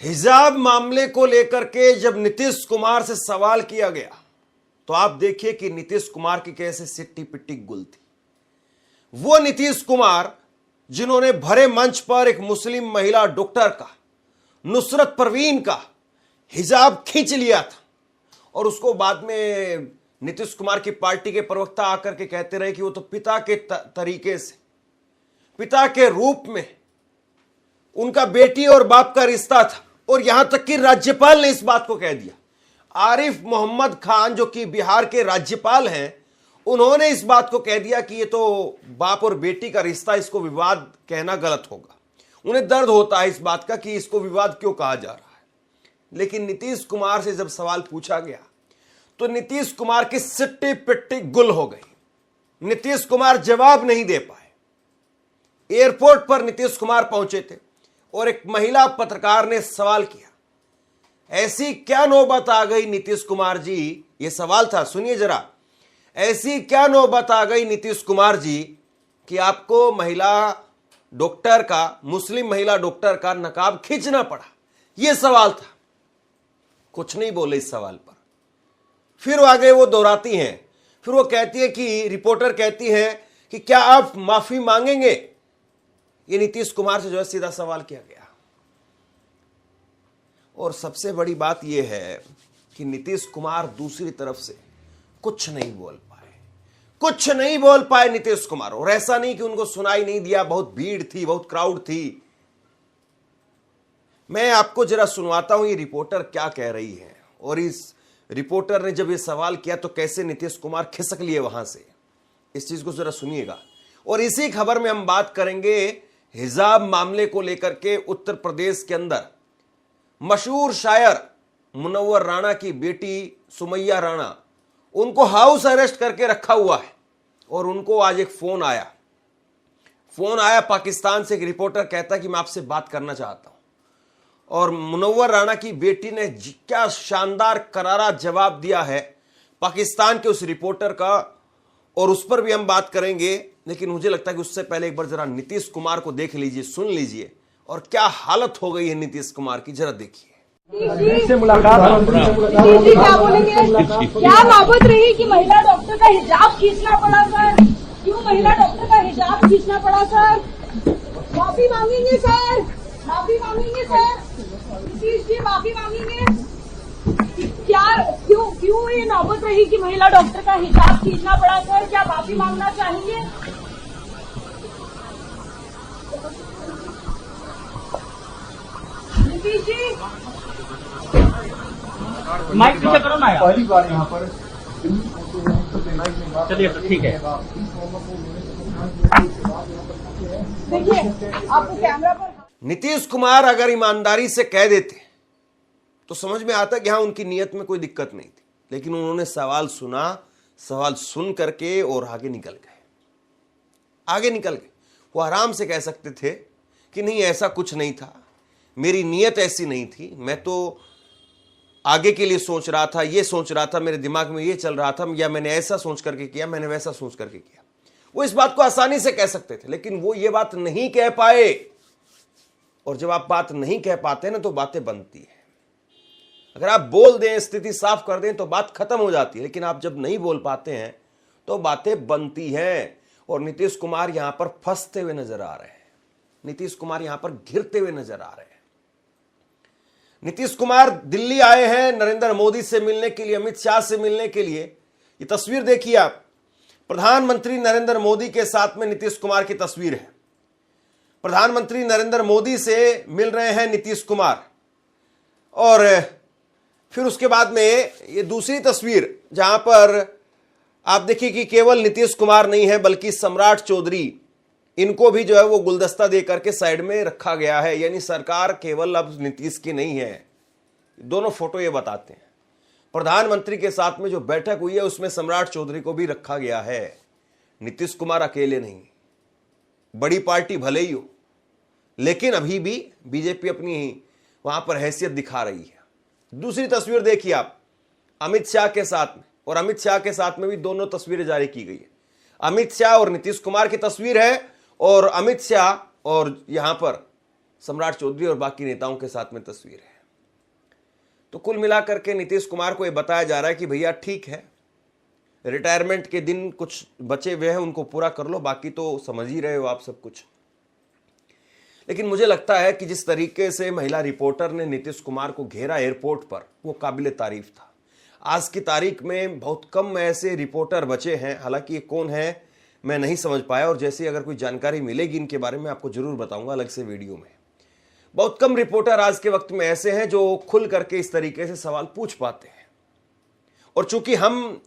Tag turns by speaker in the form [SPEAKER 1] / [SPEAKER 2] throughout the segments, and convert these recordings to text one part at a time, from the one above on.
[SPEAKER 1] हिजाब मामले को लेकर के जब नीतीश कुमार से सवाल किया गया तो आप देखिए कि नीतीश कुमार की कैसे सिट्टी पिट्टी गुल थी। वो नीतीश कुमार जिन्होंने भरे मंच पर एक मुस्लिम महिला डॉक्टर का, नुसरत परवीन का हिजाब खींच लिया था और उसको बाद में नीतीश कुमार की पार्टी के प्रवक्ता आकर के कहते रहे कि वो तो पिता के तरीके से, पिता के रूप में उनका बेटी और बाप का रिश्ता था। और यहां तक कि राज्यपाल ने इस बात को कह दिया। आरिफ मोहम्मद खान जो कि बिहार के राज्यपाल हैं, उन्होंने इस बात को कह दिया कि ये तो बाप और बेटी का रिश्ता, इसको विवाद कहना गलत होगा। उन्हें दर्द होता है इस बात का कि इसको विवाद क्यों कहा जा रहा है। लेकिन नीतीश कुमार से जब सवाल पूछा गया तो नीतीश कुमार की सिट्टी पिट्टी गुल हो गई। नीतीश कुमार जवाब नहीं दे पाए। एयरपोर्ट पर नीतीश कुमार पहुंचे थे और एक महिला पत्रकार ने सवाल किया, ऐसी क्या नौबत आ गई नीतीश कुमार जी, यह सवाल था, सुनिए जरा, ऐसी क्या नौबत आ गई नीतीश कुमार जी कि आपको महिला डॉक्टर का, मुस्लिम महिला डॉक्टर का नकाब खींचना पड़ा। यह सवाल था। कुछ नहीं बोले इस सवाल पर। फिर आगे वो दोहराती हैं, फिर वो कहती है कि रिपोर्टर कहती है कि क्या आप माफी मांगेंगे। ये नीतीश कुमार से जो है सीधा सवाल किया गया। और सबसे बड़ी बात यह है कि नीतीश कुमार दूसरी तरफ से कुछ नहीं बोल पाए, कुछ नहीं बोल पाए नीतीश कुमार। और ऐसा नहीं कि उनको सुनाई नहीं दिया, बहुत भीड़ थी, बहुत क्राउड थी। मैं आपको जरा सुनवाता हूं ये रिपोर्टर क्या कह रही है। और इस रिपोर्टर ने जब ये सवाल किया तो कैसे नीतीश कुमार खिसक लिए वहां से, इस चीज को जरा सुनिएगा। और इसी खबर में हम बात करेंगे हिजाब मामले को लेकर के। उत्तर प्रदेश के अंदर मशहूर शायर मुनव्वर राणा की बेटी सुमैया राणा, उनको हाउस अरेस्ट करके रखा हुआ है। और उनको आज एक फोन आया पाकिस्तान से। एक रिपोर्टर कहता है कि मैं आपसे बात करना चाहता हूं। और मुनव्वर राणा की बेटी ने क्या शानदार करारा जवाब दिया है पाकिस्तान के उस रिपोर्टर का, और उस पर भी हम बात करेंगे। लेकिन मुझे लगता है कि उससे पहले एक बार जरा नीतीश कुमार को देख लीजिए, सुन लीजिए, और क्या हालत हो गई है नीतीश कुमार की, जरा देखिए।
[SPEAKER 2] से मुलाकात क्या बोलेंगे? क्या नौबत रही कि महिला डॉक्टर का हिजाब खींचना पड़ा सर? क्यों महिला डॉक्टर का हिजाब खींचना पड़ा सर? माफी मांगेंगे सर, माफी मांगेंगे सर, नीतीश जी माफी मांगेंगे। क्या क्यों ये नौबत रही कि महिला डॉक्टर का हिजाब खींचना पड़ा सर? क्या माफी मांगना चाहिए? नीतीश जी
[SPEAKER 3] माइक पीछे करो ना यार।
[SPEAKER 4] पहली बार यहाँ पर
[SPEAKER 3] चलिए तो ठीक है।
[SPEAKER 2] देखिए आपको कैमरा पर।
[SPEAKER 1] नीतीश कुमार अगर ईमानदारी से कह देते तो समझ में आता कि हाँ उनकी नीयत में कोई दिक्कत नहीं थी। लेकिन उन्होंने सवाल सुना, सवाल सुन करके और आगे निकल गए। वो आराम से कह सकते थे कि नहीं ऐसा कुछ नहीं था, मेरी नीयत ऐसी नहीं थी, मैं तो आगे के लिए सोच रहा था, ये सोच रहा था, मेरे दिमाग में ये चल रहा था, या मैंने ऐसा सोच करके किया, मैंने वैसा सोच करके किया। वो इस बात को आसानी से कह सकते थे। लेकिन वो ये बात नहीं कह पाए। और जब आप बात नहीं कह पाते ना तो बातें बनती है। अगर आप बोल दें, स्थिति साफ कर दें तो बात खत्म हो जाती है। लेकिन आप जब नहीं बोल पाते हैं तो बातें बनती हैं। और नीतीश कुमार यहां पर फंसते हुए नजर आ रहे हैं, नीतीश कुमार यहां पर घिरते हुए नजर आ रहे हैं। नीतीश कुमार दिल्ली आए हैं नरेंद्र मोदी से मिलने के लिए, अमित शाह से मिलने के लिए। ये तस्वीर देखिए आप, प्रधानमंत्री नरेंद्र मोदी के साथ में नीतीश कुमार की तस्वीर है। प्रधानमंत्री नरेंद्र मोदी से मिल रहे हैं नीतीश कुमार। और फिर उसके बाद में ये दूसरी तस्वीर जहां पर आप देखिए कि केवल नीतीश कुमार नहीं है बल्कि सम्राट चौधरी, इनको भी जो है वो गुलदस्ता दे करके साइड में रखा गया है। यानी सरकार केवल अब नीतीश की नहीं है। दोनों फोटो ये बताते हैं। प्रधानमंत्री के साथ में जो बैठक हुई है उसमें सम्राट चौधरी को भी रखा गया है। नीतीश कुमार अकेले नहीं। बड़ी पार्टी भले ही हो, लेकिन अभी भी बीजेपी अपनी वहां पर हैसियत दिखा रही है। दूसरी तस्वीर देखिए आप, अमित शाह के साथ में, और अमित शाह के साथ में भी दोनों तस्वीरें जारी की गई है। अमित शाह और नीतीश कुमार की तस्वीर है, और अमित शाह और यहां पर सम्राट चौधरी और बाकी नेताओं के साथ में तस्वीर है। तो कुल मिलाकर के नीतीश कुमार को यह बताया जा रहा है कि भैया ठीक है, रिटायरमेंट के दिन कुछ बचे हुए हैं उनको पूरा कर लो, बाकी तो समझ ही रहे हो आप सब कुछ। लेकिन मुझे लगता है कि जिस तरीके से महिला रिपोर्टर ने नीतीश कुमार को घेरा एयरपोर्ट पर, वो काबिल तारीफ था। आज की तारीख में बहुत कम ऐसे रिपोर्टर बचे हैं, हालांकि ये कौन है मैं नहीं समझ पाया, और जैसे अगर कोई जानकारी मिलेगी इनके बारे में आपको जरूर बताऊंगा अलग से वीडियो में। बहुत कम रिपोर्टर आज के वक्त में ऐसे हैं जो खुल करके इस तरीके से सवाल पूछ पाते हैं। और चूंकि हम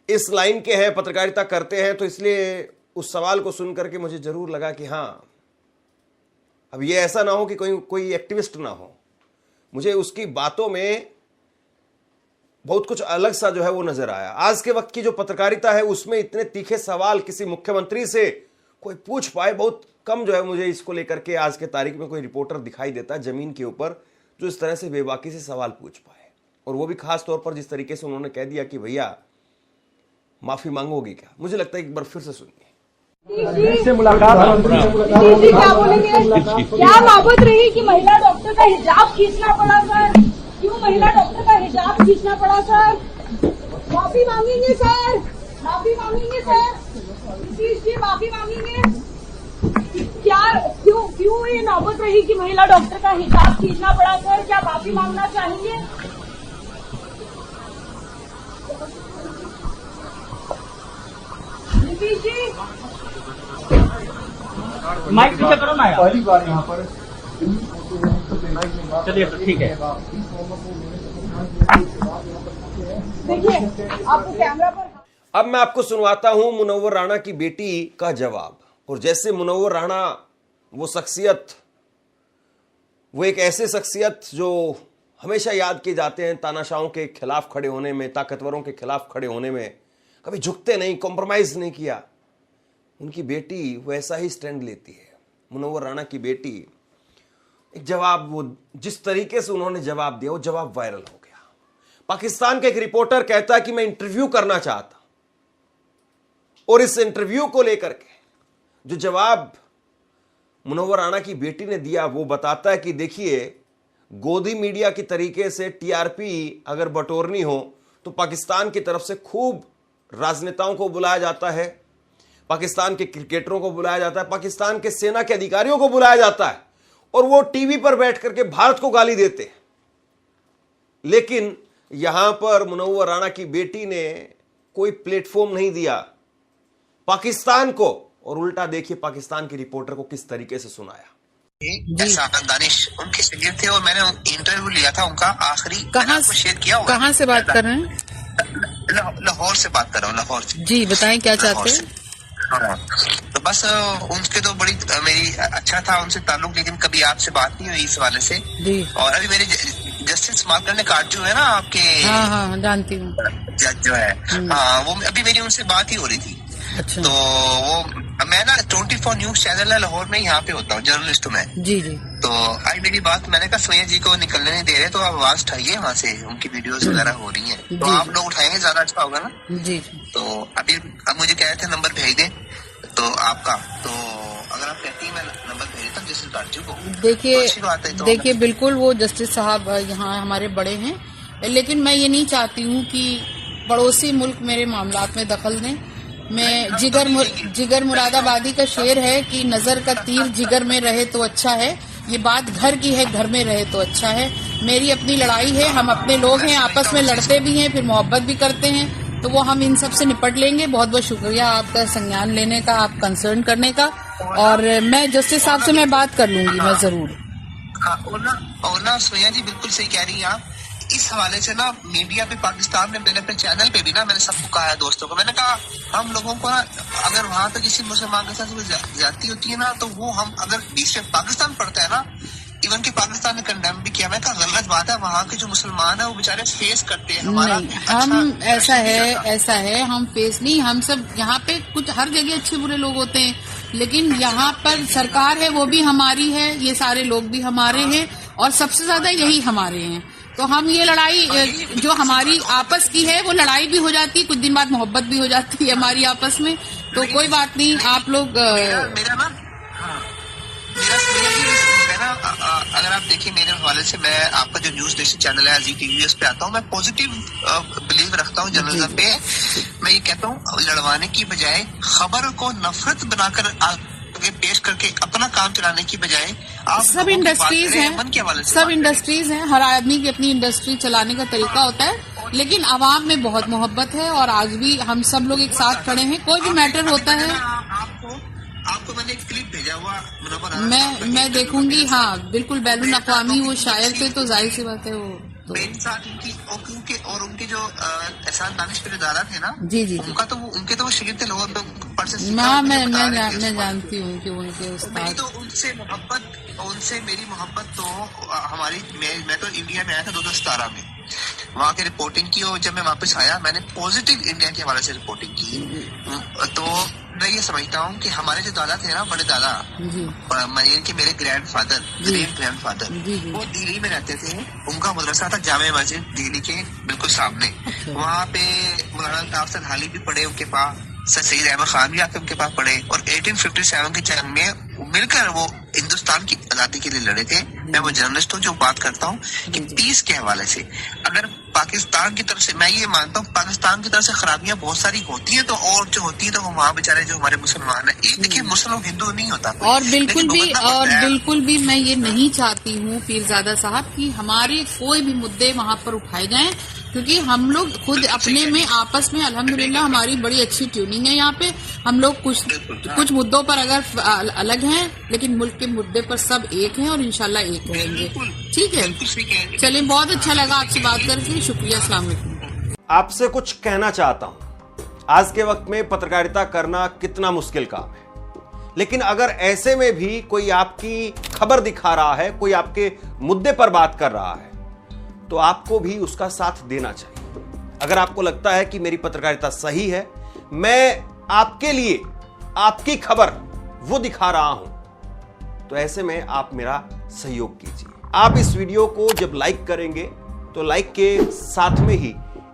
[SPEAKER 1] इस लाइन के हैं, पत्रकारिता करते हैं, तो इसलिए उस सवाल को सुन करके मुझे जरूर लगा कि हाँ, अब ये ऐसा ना हो कि कोई एक्टिविस्ट ना हो। मुझे उसकी बातों में बहुत कुछ अलग सा जो है वो नजर आया। आज के वक्त की जो पत्रकारिता है उसमें इतने तीखे सवाल किसी मुख्यमंत्री से कोई पूछ पाए, बहुत कम जो है मुझे इसको लेकर के आज के तारीख में कोई रिपोर्टर दिखाई देता है जमीन के ऊपर जो इस तरह से बेबाकी से सवाल पूछ पाए। और वो भी खास तौर पर जिस तरीके से उन्होंने कह दिया कि भैया माफी मांगोगी क्या। मुझे लगता है एक बार फिर से सुनिए।
[SPEAKER 2] से मुलाकात जी क्या बोलेंगे? क्या नौबत रही कि महिला डॉक्टर का हिजाब खींचना पड़ा सर? क्यों महिला डॉक्टर का हिजाब खींचना पड़ा सर? माफी मांगेंगे सर, माफी मांगेंगे सर, नीतीश जी माफी मांगेंगे। क्या क्यों ये नौबत रही कि महिला डॉक्टर का हिजाब खींचना पड़ा सर? क्या माफी मांगना चाहेंगे? नीतीश जी
[SPEAKER 3] माइक पीछे करो ना यार।
[SPEAKER 4] पहली बार यहाँ पर
[SPEAKER 3] चलिए ठीक है।
[SPEAKER 2] देखिए आपको कैमरा पर।
[SPEAKER 1] अब मैं आपको सुनवाता हूं मुनव्वर राणा की बेटी का जवाब। और जैसे मुनव्वर राणा वो शख्सियत, वो एक ऐसे शख्सियत जो हमेशा याद किए जाते हैं तानाशाहों के खिलाफ खड़े होने में, ताकतवरों के खिलाफ खड़े होने में, कभी झुकते नहीं, कॉम्प्रोमाइज नहीं किया। उनकी बेटी वैसा ही स्टैंड लेती है। मुनव्वर राणा की बेटी एक जवाब, वो जिस तरीके से उन्होंने जवाब दिया, वो जवाब वायरल हो गया। पाकिस्तान का एक रिपोर्टर कहता है कि मैं इंटरव्यू करना चाहता, और इस इंटरव्यू को लेकर के जो जवाब मुनव्वर राणा की बेटी ने दिया वो बताता है कि देखिए, गोदी मीडिया की तरीके से टीआरपी अगर बटोरनी हो तो पाकिस्तान की तरफ से खूब राजनेताओं को बुलाया जाता है, पाकिस्तान के क्रिकेटरों को बुलाया जाता है, पाकिस्तान के सेना के अधिकारियों को बुलाया जाता है, और वो टीवी पर बैठ करके भारत को गाली देते हैं। लेकिन यहां पर मुनव्वर राणा की बेटी ने कोई प्लेटफॉर्म नहीं दिया पाकिस्तान को, और उल्टा देखिए पाकिस्तान के रिपोर्टर को किस तरीके से सुनाया।
[SPEAKER 5] दानिश उनके शागिर्द थे और मैंने इंटरव्यू लिया था उनका आखिरी।
[SPEAKER 6] कहाँ
[SPEAKER 5] शेयर किया हुआ।
[SPEAKER 6] कहाँ से बात कर रहे हैं?
[SPEAKER 5] लाहौर से बात कर रहा हूँ, लाहौर से।
[SPEAKER 6] जी बताएं क्या चाहते हैं।
[SPEAKER 5] हाँ, तो बस उनके तो बड़ी मेरी अच्छा था उनसे ताल्लुक, लेकिन कभी आपसे बात नहीं हुई इस वाले से
[SPEAKER 6] जी।
[SPEAKER 5] और अभी मेरे जस्टिस मार्कर ने कार्ड जो है ना आपके,
[SPEAKER 6] हाँ जानती हूँ,
[SPEAKER 5] जज जो है, हाँ वो अभी मेरी उनसे बात ही हो रही थी।
[SPEAKER 6] अच्छा।
[SPEAKER 5] तो वो मैं ना 24 न्यूज चैनल है लाहौर में, यहाँ पे होता हूँ, जर्नलिस्ट हूँ मैं।
[SPEAKER 6] जी जी।
[SPEAKER 5] तो आज मेरी बात, मैंने कहा सोनिया जी को निकलने नहीं दे रहे, तो आप आवाज उठाइए वहाँ से, उनकी वीडियोस वगैरह हो रही हैं, तो आप लोग उठाएंगे ज्यादा अच्छा होगा ना।
[SPEAKER 6] जी।
[SPEAKER 5] तो अभी अब मुझे कह रहे थे नंबर भेज दें तो आपका, तो अगर आप कहती हैं मैं नंबर भेज देता हूँ जस्टिस काटजू को।
[SPEAKER 6] देखिए बिल्कुल वो जस्टिस साहब यहाँ हमारे बड़े हैं, लेकिन मैं ये नहीं चाहती हूँ कि पड़ोसी मुल्क मेरे मामलात में दखल दें। मैं जिगर मुरादाबादी का शेर है कि नजर का तीर जिगर में रहे तो अच्छा है, ये बात घर की है, घर में रहे तो अच्छा है। मेरी अपनी लड़ाई है, हम अपने लोग हैं, आपस में लड़ते भी हैं, फिर मोहब्बत भी करते हैं, तो वो हम इन सब से निपट लेंगे। बहुत बहुत शुक्रिया आपका संज्ञान लेने का, आप कंसर्न करने का, और मैं जस्टिस साहब से मैं बात कर लूंगी, मैं जरूर।
[SPEAKER 5] और ना सोनिया जी बिल्कुल सही कह रही हैं आप। इस हवाले से ना मीडिया पे पाकिस्तान में, मैंने अपने चैनल पे भी ना मैंने सबको कहा है, दोस्तों को मैंने कहा हम लोगों को ना अगर वहाँ पे किसी मुसलमान के साथ ज्यादती होती है ना, तो वो हम अगर बीच में पाकिस्तान पड़ता है ना, इवन कि पाकिस्तान ने कंडेम भी किया, मैं कहा गलत बात है, वहाँ के जो मुसलमान है वो बेचारे फेस करते हैं हमारा।
[SPEAKER 6] हम ऐसा है हम फेस नहीं, हम सब यहाँ पे कुछ हर जगह अच्छे बुरे लोग होते हैं, लेकिन यहाँ पर सरकार है वो भी हमारी है, ये सारे लोग भी हमारे हैं, और सबसे ज्यादा यही हमारे हैं। तो हम ये लड़ाई जो हमारी आपस की है वो लड़ाई भी हो जाती है, कुछ दिन बाद मोहब्बत भी हो जाती है हमारी आपस में, तो कोई बात नहीं। आप लोग
[SPEAKER 5] मेरा अगर आप देखिए मेरे हवाले से, मैं आपका जो न्यूज नेशन चैनल है जी टीवी, उस पे आता हूँ। मैं पॉजिटिव बिलीव रखता हूँ जर्नलिज्म पे। मैं ये कहता हूँ लड़वाने की बजाय खबर को नफरत बनाकर आगे पेश करके अपना काम चलाने की बजाय आप
[SPEAKER 6] सब इंडस्ट्रीज हैं, सब इंडस्ट्रीज हैं, हर आदमी की अपनी इंडस्ट्री चलाने का तरीका होता है, लेकिन आवाम में बहुत मोहब्बत है और आज भी हम सब लोग एक साथ खड़े हैं। कोई भी मैटर होता है,
[SPEAKER 5] आपको मैंने एक क्लिप भेजा हुआ,
[SPEAKER 6] मैं देखूंगी। हाँ बिल्कुल, बैरून अक़वामी वो शायर थे, तो जाहिर सी बात है वो तो
[SPEAKER 5] और उनके जो एहसान दानिश पे दादा थे ना,
[SPEAKER 6] जी जी
[SPEAKER 5] उनके तो वो शिगिर्द थे, लोगों
[SPEAKER 6] मैं जानती हूँ कि उनके उस्ताद।
[SPEAKER 5] तो उनसे मेरी मोहब्बत तो हमारी, मैं तो इंडिया में आया था 2017 में, वहाँ की रिपोर्टिंग की, और जब मैं वापस आया मैंने पॉजिटिव इंडिया के हवाले से रिपोर्टिंग की। तो मैं ये समझता हूँ कि हमारे जो दादा थे ना, बड़े दादा, कि मेरे ग्रैंड फादर वो दिल्ली में रहते थे। उनका मदरसा था जामे मस्जिद दिल्ली के बिल्कुल सामने। वहाँ पे मौलाना अफसर हाली भी पढ़े उनके पास, सर सईद अहमद खान भी आके उनके पास पढ़े, और 1857 की जंग में मिलकर वो हिंदुस्तान की आजादी के लिए लड़े थे। मैं वो जर्नलिस्ट हूँ जो बात करता हूँ कि पीस के हवाले से अगर पाकिस्तान की तरफ से, मैं ये मानता हूँ पाकिस्तान की तरफ से खराबियां बहुत सारी होती है, तो और जो होती है तो वो वहाँ बेचारे जो हमारे मुसलमान है, एक देखिए मुस्लिम हिंदू नहीं होता।
[SPEAKER 6] और बिल्कुल भी मैं ये नहीं चाहती हूँ पीरजादा साहब कि हमारे कोई भी मुद्दे वहाँ पर उठाए जाएं, क्योंकि हम लोग खुद अपने में आपस में अल्हम्दुलिल्लाह हमारी बड़ी अच्छी ट्यूनिंग है यहाँ पे। हम लोग कुछ मुद्दों पर अगर अलग हैं, लेकिन मुल्क के मुद्दे पर सब एक हैं और इंशाल्लाह एक रहेंगे। ठीक है, चलिए, बहुत अच्छा लगा आपसे बात करके, शुक्रिया, अस्सलाम वालेकुम।
[SPEAKER 1] आपसे कुछ कहना चाहता हूं। आज के वक्त में पत्रकारिता करना कितना मुश्किल काम है, लेकिन अगर ऐसे में भी कोई आपकी खबर दिखा रहा है, कोई आपके मुद्दे पर बात कर रहा है, तो आपको भी उसका साथ देना चाहिए। अगर आपको लगता है कि मेरी पत्रकारिता सही है, मैं आपके लिए आपकी खबर वो दिखा रहा हूं, तो ऐसे में आप मेरा सहयोग कीजिए। आप इस वीडियो को जब लाइक करेंगे तो लाइक के साथ में ही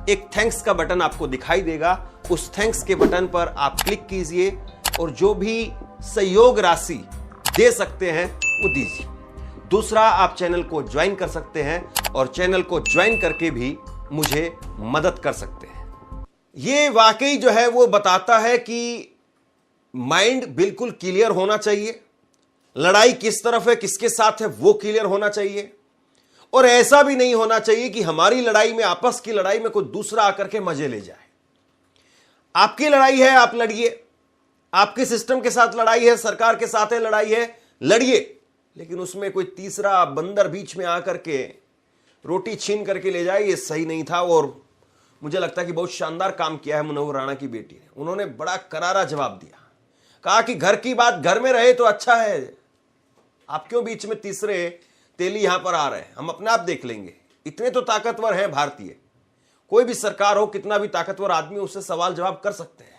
[SPEAKER 1] एक थैंक्स का बटन आपको दिखाई देगा। उस थैंक्स के बटन पर आप क्लिक कीजिए और जो भी सहयोग राशि दे सकते हैं वो दीजिए। दूसरा, आप चैनल को ज्वाइन कर सकते हैं और चैनल को ज्वाइन करके भी मुझे मदद कर सकते हैं। ये वाकई जो है वो बताता है कि माइंड बिल्कुल क्लियर होना चाहिए, लड़ाई किस तरफ है, किसके साथ है, वो क्लियर होना चाहिए। और ऐसा भी नहीं होना चाहिए कि हमारी लड़ाई में, आपस की लड़ाई में कोई दूसरा आकर के मजे ले जाए। आपकी लड़ाई है, आप लड़िए। आपके सिस्टम के साथ लड़ाई है, सरकार के साथ है लड़ाई है, लड़िए। लेकिन उसमें कोई तीसरा बंदर बीच में आकर के रोटी छीन करके ले जाए, ये सही नहीं था। और मुझे लगता है कि बहुत शानदार काम किया है मुनव्वर राणा की बेटी ने। उन्होंने बड़ा करारा जवाब दिया, कहा कि घर की बात घर में रहे तो अच्छा है, आप क्यों बीच में तीसरे तेली यहां पर आ रहे हैं, हम अपने आप देख लेंगे। इतने तो ताकतवर हैं भारतीय, कोई भी सरकार हो, कितना भी ताकतवर आदमी, उससे सवाल जवाब कर सकते हैं।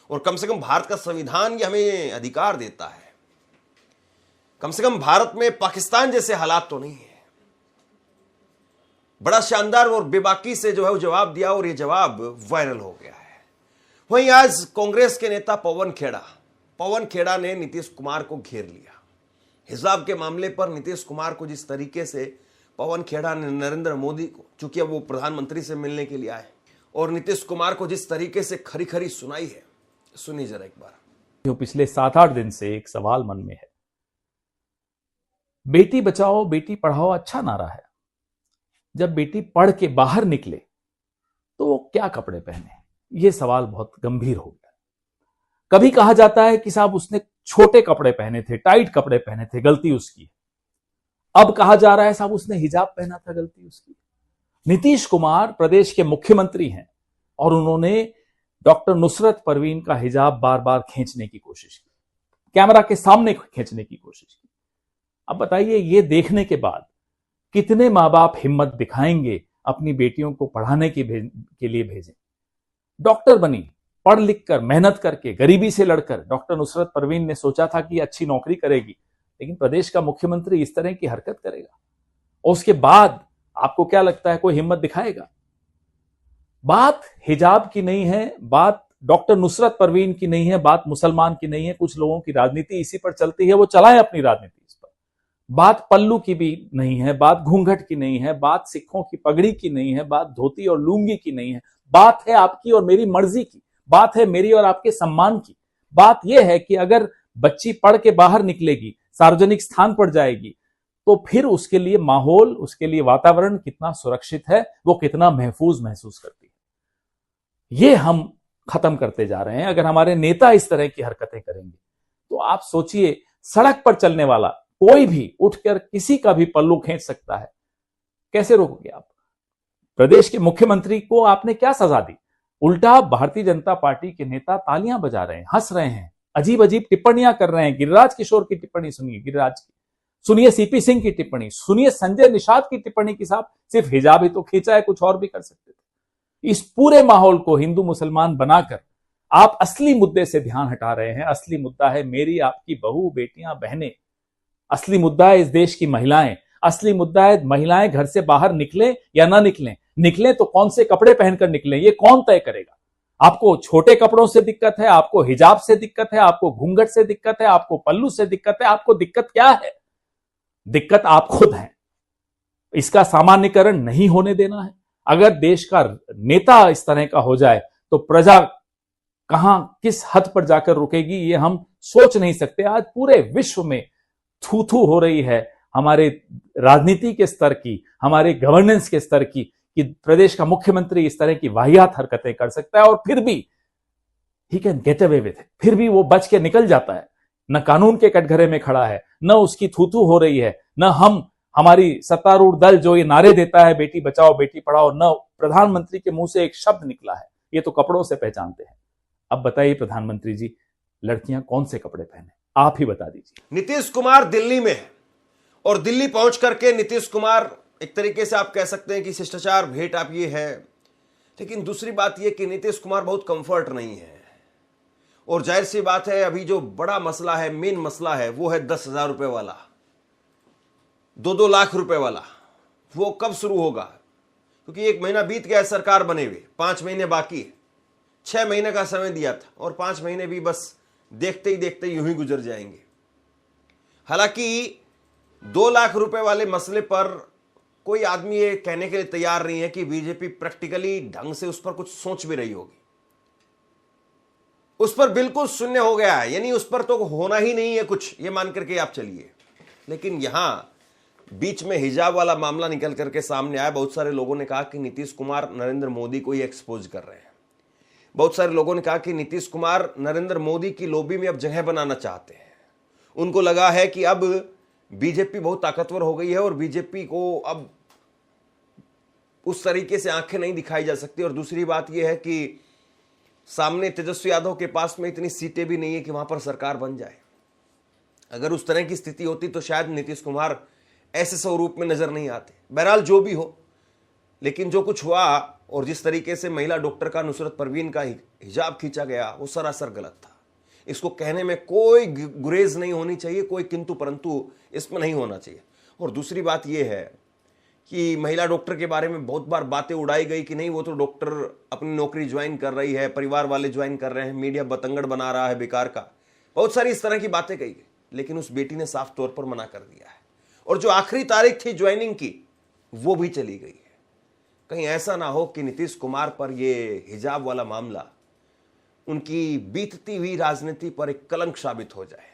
[SPEAKER 1] और कम से कम भारत का संविधान ये हमें अधिकार देता है। कम से कम भारत में पाकिस्तान जैसे हालात तो नहीं है। बड़ा शानदार और बेबाकी से जो है वो जवाब दिया, और ये जवाब वायरल हो गया है। वहीं आज कांग्रेस के नेता पवन खेड़ा ने नीतीश कुमार को घेर लिया। हिजाब के मामले पर नीतीश कुमार को जिस तरीके से पवन खेड़ा ने नरेंद्र मोदी को, चूंकि अब वो प्रधानमंत्री से मिलने के लिए आए, और नीतीश कुमार को जिस तरीके से खरी खरी सुनाई है, सुनिए जरा एक बार।
[SPEAKER 4] जो पिछले 7-8 दिन से एक सवाल मन में है, बेटी बचाओ बेटी पढ़ाओ अच्छा नारा है, जब बेटी पढ़ के बाहर निकले तो वो क्या कपड़े पहने, ये सवाल बहुत गंभीर हो गया। कभी कहा जाता है कि साहब उसने छोटे कपड़े पहने थे, टाइट कपड़े पहने थे, गलती उसकी। अब कहा जा रहा है साहब उसने हिजाब पहना था, गलती उसकी। नीतीश कुमार प्रदेश के मुख्यमंत्री हैं और उन्होंने डॉक्टर नुसरत परवीन का हिजाब बार बार खींचने की कोशिश की, कैमरा के सामने खींचने की कोशिश की। अब बताइए, ये देखने के बाद कितने मां बाप हिम्मत दिखाएंगे अपनी बेटियों को पढ़ाने के लिए भेजें। डॉक्टर बनी, पढ़ लिख कर, मेहनत करके, गरीबी से लड़कर डॉक्टर नुसरत परवीन ने सोचा था कि अच्छी नौकरी करेगी, लेकिन प्रदेश का मुख्यमंत्री इस तरह की हरकत करेगा और उसके बाद आपको क्या लगता है कोई हिम्मत दिखाएगा? बात हिजाब की नहीं है, बात डॉक्टर नुसरत परवीन की नहीं है, बात मुसलमान की नहीं है। कुछ लोगों की राजनीति इसी पर चलती है, वो चलाएं अपनी राजनीति इस पर। बात पल्लू की भी नहीं है, बात घूंघट की नहीं है, बात सिखों की पगड़ी की नहीं है, बात धोती और लुंगी की नहीं है, बात है आपकी और मेरी मर्जी की, बात है मेरी और आपके सम्मान की। बात यह है कि अगर बच्ची पढ़ के बाहर निकलेगी, सार्वजनिक स्थान पर जाएगी, तो फिर उसके लिए माहौल, उसके लिए वातावरण कितना सुरक्षित है, वो कितना महफूज महसूस करती है। ये हम खत्म करते जा रहे हैं। अगर हमारे नेता इस तरह की हरकतें करेंगे तो आप सोचिए, सड़क पर चलने वाला कोई भी उठकर किसी का भी पल्लू खींच सकता है, कैसे रोकोगे आप? प्रदेश के मुख्यमंत्री को आपने क्या सजा दी? उल्टा भारतीय जनता पार्टी के नेता तालियां बजा रहे हैं, हंस रहे हैं, अजीब अजीब टिप्पणियां कर रहे हैं। गिरिराज किशोर की टिप्पणी सुनिए, गिरिराज की सुनिए, सीपी सिंह की टिप्पणी सुनिए, संजय निषाद की टिप्पणी की। साहब सिर्फ हिजाब ही तो खींचा है, कुछ और भी कर सकते थे। इस पूरे माहौल को हिंदू मुसलमान बनाकर आप असली मुद्दे से ध्यान हटा रहे हैं। असली मुद्दा है मेरी आपकी बहू, बेटियां, बहनें। असली मुद्दा है इस देश की महिलाएं। असली मुद्दा है महिलाएं घर से बाहर निकलें या ना निकलें। निकलें तो कौन से कपड़े पहनकर निकलें, ये कौन तय करेगा? आपको छोटे कपड़ों से दिक्कत है, आपको हिजाब से दिक्कत है, आपको घूंघट से दिक्कत है, आपको पल्लू से दिक्कत है, आपको दिक्कत क्या है? दिक्कत आप खुद हैं। इसका सामान्यकरण नहीं होने देना है। अगर देश का नेता इस तरह का हो जाए तो प्रजा कहां, किस हद पर जाकर रुकेगी, ये हम सोच नहीं सकते। आज पूरे विश्व में थू थू हो रही है हमारे राजनीति के स्तर की, हमारे गवर्नेंस के स्तर की, कि प्रदेश का मुख्यमंत्री इस तरह की वाहियात हरकतें कर सकता है और फिर भी he can get away with it, फिर भी वो बच के निकल जाता है। न कानून के कटघरे में खड़ा है, न उसकी थूथू हो रही है, न हमारी सत्तारूढ़ दल जो ये नारे देता है बेटी बचाओ बेटी पढ़ाओ, न प्रधानमंत्री के मुंह से एक शब्द निकला है। ये तो कपड़ों से पहचानते हैं। अब बताइए प्रधानमंत्री जी, लड़कियां कौन से कपड़े पहने, आप ही बता दीजिए।
[SPEAKER 1] नीतीश कुमार दिल्ली में है और दिल्ली पहुंच करके नीतीश कुमार एक तरीके से आप कह सकते हैं कि शिष्टाचार भेंट आप ये है। लेकिन दूसरी बात ये कि नीतीश कुमार बहुत कंफर्ट नहीं है और जाहिर सी बात है अभी जो बड़ा मसला है, मेन मसला है, वो है 10,000 रुपए वाला, 2-2 लाख रुपए वाला। वो कब शुरू होगा? क्योंकि 1 महीना बीत गया है सरकार बने हुए, 5 महीने बाकी है। 6 महीने का समय दिया था और 5 महीने भी बस देखते ही देखते यूं ही गुजर जाएंगे। हालांकि 2 लाख रुपए वाले मसले पर कोई आदमी ये कहने के लिए तैयार नहीं है कि बीजेपी प्रैक्टिकली ढंग से उस पर कुछ सोच भी रही होगी। उस पर बिल्कुल शून्य हो गया है, यानी उस पर तो होना ही नहीं है कुछ, ये मान करके आप चलिए। लेकिन यहां बीच में हिजाब वाला मामला निकल करके सामने आया। बहुत सारे लोगों ने कहा कि नीतीश कुमार नरेंद्र मोदी को ही एक्सपोज कर रहे हैं। बहुत सारे लोगों ने कहा कि नीतीश कुमार नरेंद्र मोदी की लॉबी में अब जगह बनाना चाहते हैं। उनको लगा है कि अब बीजेपी बहुत ताकतवर हो गई है और बीजेपी को अब उस तरीके से आंखें नहीं दिखाई जा सकती। और दूसरी बात यह है कि सामने तेजस्वी यादव के पास में इतनी सीटें भी नहीं है कि वहां पर सरकार बन जाए। अगर उस तरह की स्थिति होती तो शायद नीतीश कुमार ऐसे स्वरूप में नजर नहीं आते। बहरहाल जो भी हो, लेकिन जो कुछ हुआ और जिस तरीके से महिला डॉक्टर का, नुसरत परवीन का हिजाब खींचा गया, वो सरासर गलत था। इसको कहने में कोई गुरेज नहीं होनी चाहिए, कोई किंतु परंतु इसमें नहीं होना चाहिए। और दूसरी बात यह है कि महिला डॉक्टर के बारे में बहुत बार बातें उड़ाई गई कि नहीं वो तो डॉक्टर अपनी नौकरी ज्वाइन कर रही है, परिवार वाले ज्वाइन कर रहे हैं, मीडिया बतंगड़ बना रहा है बेकार का, बहुत सारी इस तरह की बातें कही गई। लेकिन उस बेटी ने साफ तौर पर मना कर दिया है और जो आखिरी तारीख थी ज्वाइनिंग की वो भी चली गई है। कहीं ऐसा ना हो कि नीतीश कुमार पर यह हिजाब वाला मामला उनकी बीतती हुई राजनीति पर एक कलंक साबित हो जाए।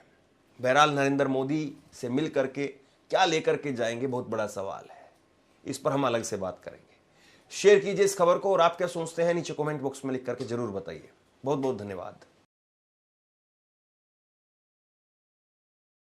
[SPEAKER 1] बहरहाल नरेंद्र मोदी से मिल करके क्या लेकर के जाएंगे, बहुत बड़ा सवाल है। इस पर हम अलग से बात करेंगे। शेयर कीजिए इस खबर को और आप क्या सोचते हैं नीचे कमेंट बॉक्स में लिख करके जरूर बताइए। बहुत बहुत धन्यवाद।